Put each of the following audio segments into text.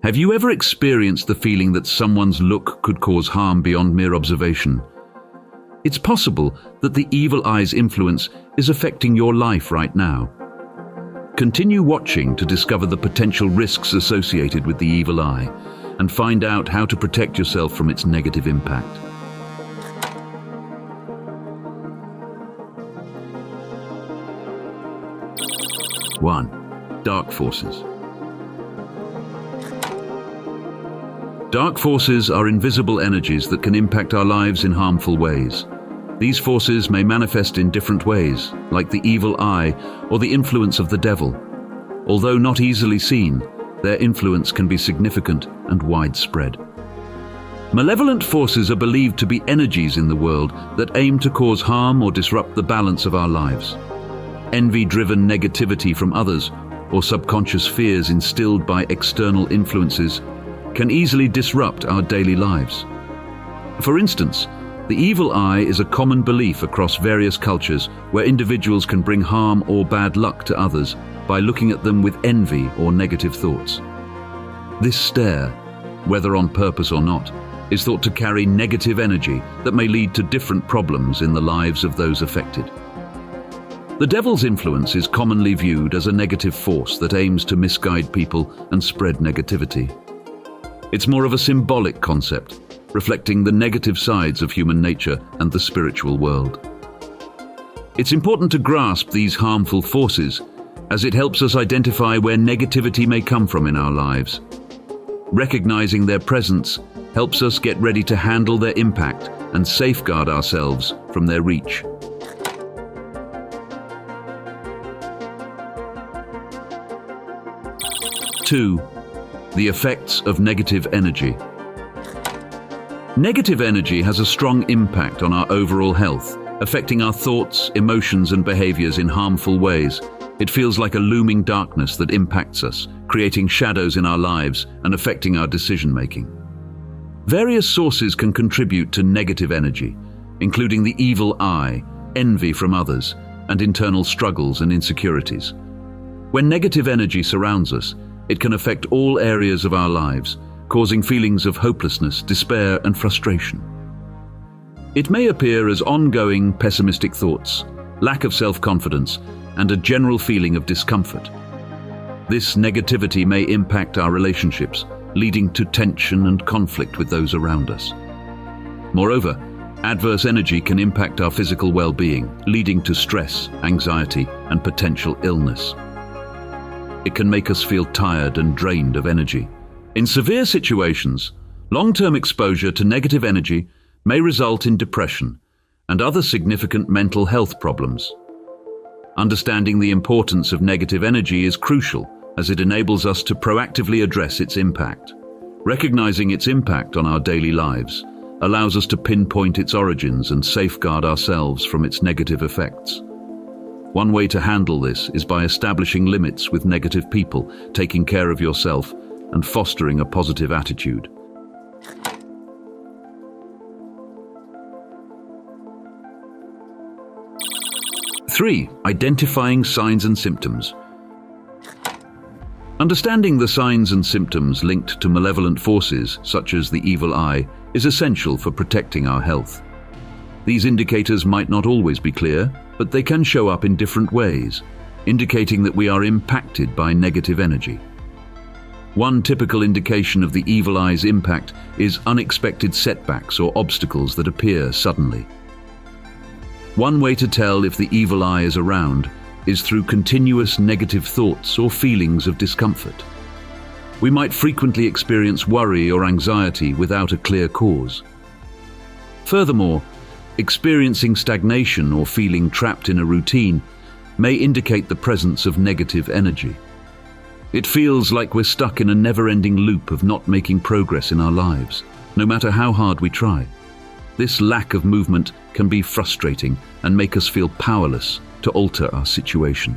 Have you ever experienced the feeling that someone's look could cause harm beyond mere observation? It's possible that the evil eye's influence is affecting your life right now. Continue watching to discover the potential risks associated with the evil eye and find out how to protect yourself from its negative impact. 1. Dark forces. Dark forces are invisible energies that can impact our lives in harmful ways. These forces may manifest in different ways, like the evil eye or the influence of the devil. Although not easily seen, their influence can be significant and widespread. Malevolent forces are believed to be energies in the world that aim to cause harm or disrupt the balance of our lives. Envy-driven negativity from others or subconscious fears instilled by external influences can easily disrupt our daily lives. For instance, the evil eye is a common belief across various cultures where individuals can bring harm or bad luck to others by looking at them with envy or negative thoughts. This stare, whether on purpose or not, is thought to carry negative energy that may lead to different problems in the lives of those affected. The devil's influence is commonly viewed as a negative force that aims to misguide people and spread negativity. It's more of a symbolic concept, reflecting the negative sides of human nature and the spiritual world. It's important to grasp these harmful forces, as it helps us identify where negativity may come from in our lives. Recognizing their presence helps us get ready to handle their impact and safeguard ourselves from their reach. 2. The effects of negative energy. Negative energy has a strong impact on our overall health, affecting our thoughts, emotions, and behaviors in harmful ways. It feels like a looming darkness that impacts us, creating shadows in our lives and affecting our decision-making. Various sources can contribute to negative energy, including the evil eye, envy from others, and internal struggles and insecurities. When negative energy surrounds us, it can affect all areas of our lives, causing feelings of hopelessness, despair, and frustration. It may appear as ongoing pessimistic thoughts, lack of self-confidence, and a general feeling of discomfort. This negativity may impact our relationships, leading to tension and conflict with those around us. Moreover, adverse energy can impact our physical well-being, leading to stress, anxiety, and potential illness. It can make us feel tired and drained of energy. In severe situations, long-term exposure to negative energy may result in depression and other significant mental health problems. Understanding the importance of negative energy is crucial, as it enables us to proactively address its impact. Recognizing its impact on our daily lives allows us to pinpoint its origins and safeguard ourselves from its negative effects. One way to handle this is by establishing limits with negative people, taking care of yourself, and fostering a positive attitude. 3. Identifying signs and symptoms. Understanding the signs and symptoms linked to malevolent forces, such as the evil eye, is essential for protecting our health. These indicators might not always be clear, but they can show up in different ways, indicating that we are impacted by negative energy. One typical indication of the evil eye's impact is unexpected setbacks or obstacles that appear suddenly. One way to tell if the evil eye is around is through continuous negative thoughts or feelings of discomfort. We might frequently experience worry or anxiety without a clear cause. Furthermore, experiencing stagnation or feeling trapped in a routine may indicate the presence of negative energy. It feels like we're stuck in a never-ending loop of not making progress in our lives, no matter how hard we try. This lack of movement can be frustrating and make us feel powerless to alter our situation.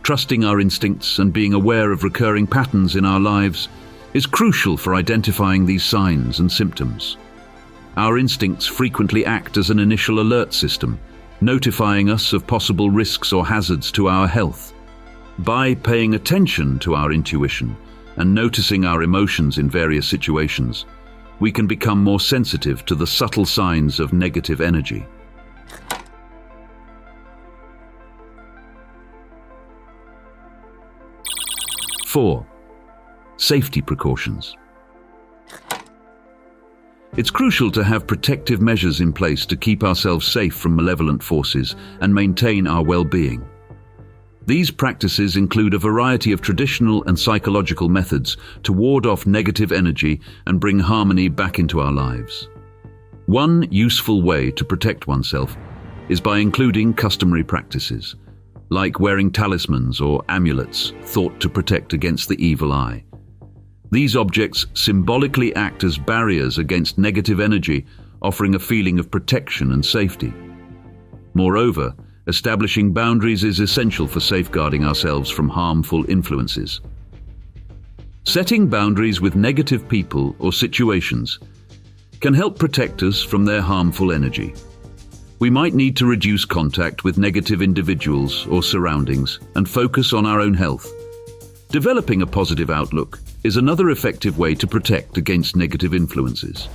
Trusting our instincts and being aware of recurring patterns in our lives is crucial for identifying these signs and symptoms. Our instincts frequently act as an initial alert system, notifying us of possible risks or hazards to our health. By paying attention to our intuition and noticing our emotions in various situations, we can become more sensitive to the subtle signs of negative energy. Four, safety precautions. It's crucial to have protective measures in place to keep ourselves safe from malevolent forces and maintain our well-being. These practices include a variety of traditional and psychological methods to ward off negative energy and bring harmony back into our lives. One useful way to protect oneself is by including customary practices, like wearing talismans or amulets thought to protect against the evil eye. These objects symbolically act as barriers against negative energy, offering a feeling of protection and safety. Moreover, establishing boundaries is essential for safeguarding ourselves from harmful influences. Setting boundaries with negative people or situations can help protect us from their harmful energy. We might need to reduce contact with negative individuals or surroundings and focus on our own health. Developing a positive outlook is another effective way to protect against negative influences.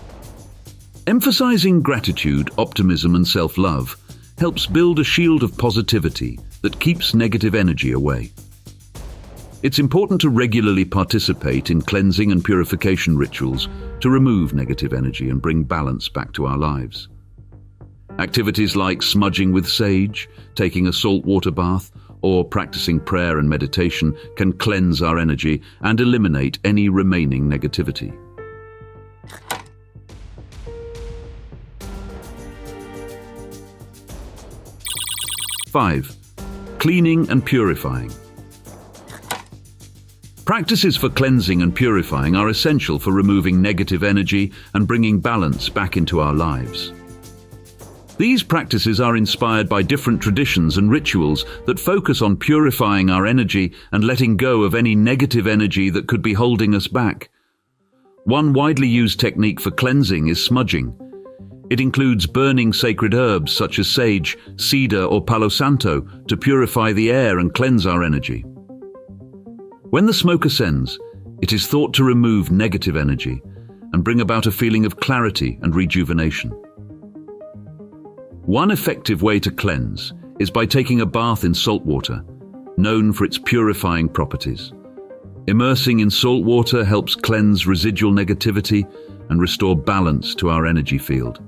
Emphasizing gratitude, optimism, and self-love helps build a shield of positivity that keeps negative energy away. It's important to regularly participate in cleansing and purification rituals to remove negative energy and bring balance back to our lives. Activities like smudging with sage, taking a saltwater bath, or practicing prayer and meditation can cleanse our energy and eliminate any remaining negativity. Five, cleaning and purifying. Practices for cleansing and purifying are essential for removing negative energy and bringing balance back into our lives. These practices are inspired by different traditions and rituals that focus on purifying our energy and letting go of any negative energy that could be holding us back. One widely used technique for cleansing is smudging. It includes burning sacred herbs such as sage, cedar, or palo santo to purify the air and cleanse our energy. When the smoke ascends, it is thought to remove negative energy and bring about a feeling of clarity and rejuvenation. One effective way to cleanse is by taking a bath in salt water, known for its purifying properties. Immersing in salt water helps cleanse residual negativity and restore balance to our energy field.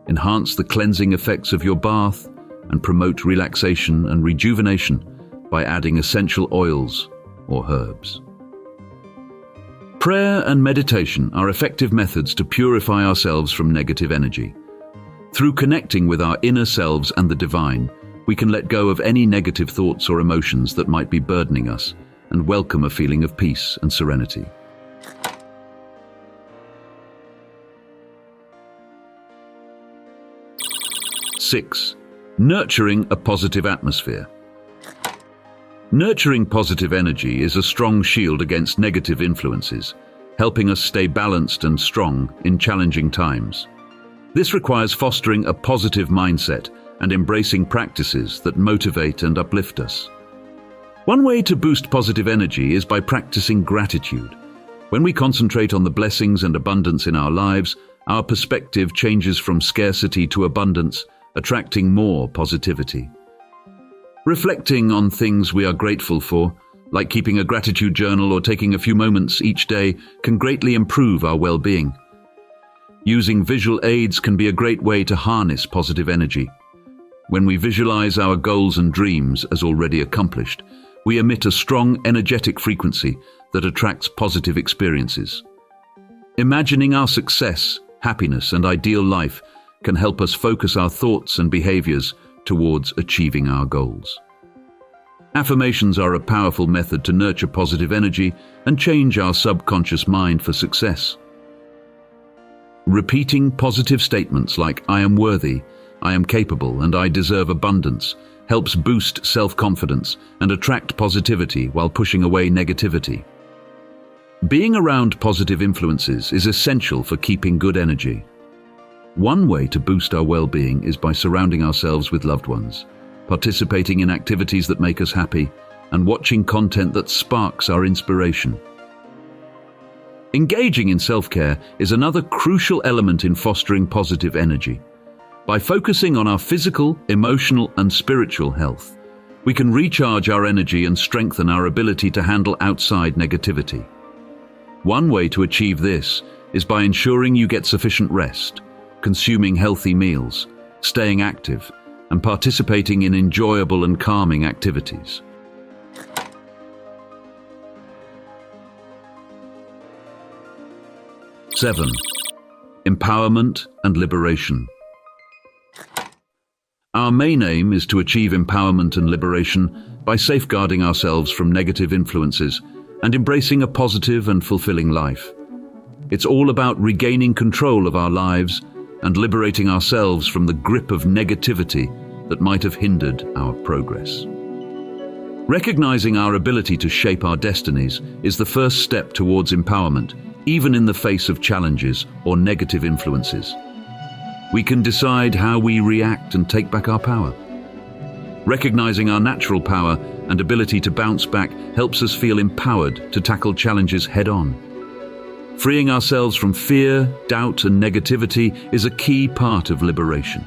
Enhance the cleansing effects of your bath and promote relaxation and rejuvenation by adding essential oils or herbs. Prayer and meditation are effective methods to purify ourselves from negative energy. Through connecting with our inner selves and the divine, we can let go of any negative thoughts or emotions that might be burdening us and welcome a feeling of peace and serenity. Six, nurturing a positive atmosphere. Nurturing positive energy is a strong shield against negative influences, helping us stay balanced and strong in challenging times. This requires fostering a positive mindset and embracing practices that motivate and uplift us. One way to boost positive energy is by practicing gratitude. When we concentrate on the blessings and abundance in our lives, our perspective changes from scarcity to abundance, attracting more positivity. Reflecting on things we are grateful for, like keeping a gratitude journal or taking a few moments each day, can greatly improve our well-being. Using visual aids can be a great way to harness positive energy. When we visualize our goals and dreams as already accomplished, we emit a strong energetic frequency that attracts positive experiences. Imagining our success, happiness, and ideal life can help us focus our thoughts and behaviors towards achieving our goals. Affirmations are a powerful method to nurture positive energy and change our subconscious mind for success. Repeating positive statements like "I am worthy," "I am capable," and "I deserve abundance" helps boost self-confidence and attract positivity while pushing away negativity. Being around positive influences is essential for keeping good energy. One way to boost our well-being is by surrounding ourselves with loved ones, participating in activities that make us happy, and watching content that sparks our inspiration. Engaging in self-care is another crucial element in fostering positive energy. By focusing on our physical, emotional, and spiritual health, we can recharge our energy and strengthen our ability to handle outside negativity. One way to achieve this is by ensuring you get sufficient rest, consuming healthy meals, staying active, and participating in enjoyable and calming activities. Seven, empowerment and liberation. Our main aim is to achieve empowerment and liberation by safeguarding ourselves from negative influences and embracing a positive and fulfilling life. It's all about regaining control of our lives and liberating ourselves from the grip of negativity that might have hindered our progress. Recognizing our ability to shape our destinies is the first step towards empowerment, even in the face of challenges or negative influences. We can decide how we react and take back our power. Recognizing our natural power and ability to bounce back helps us feel empowered to tackle challenges head-on. Freeing ourselves from fear, doubt, and negativity is a key part of liberation.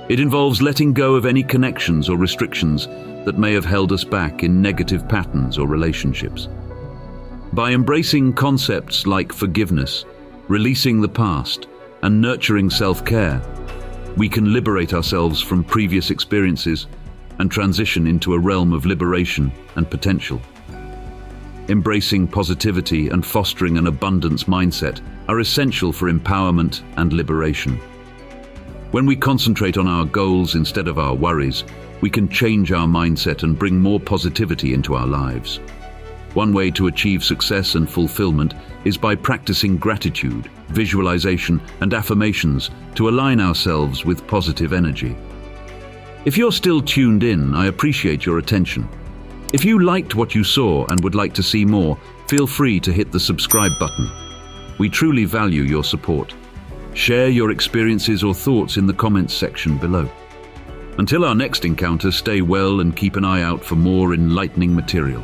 It involves letting go of any connections or restrictions that may have held us back in negative patterns or relationships. By embracing concepts like forgiveness, releasing the past, and nurturing self-care, we can liberate ourselves from previous experiences and transition into a realm of liberation and potential. Embracing positivity and fostering an abundance mindset are essential for empowerment and liberation. When we concentrate on our goals instead of our worries, we can change our mindset and bring more positivity into our lives. One way to achieve success and fulfillment is by practicing gratitude, visualization, and affirmations to align ourselves with positive energy. If you're still tuned in, I appreciate your attention. If you liked what you saw and would like to see more, feel free to hit the subscribe button. We truly value your support. Share your experiences or thoughts in the comments section below. Until our next encounter, stay well and keep an eye out for more enlightening material.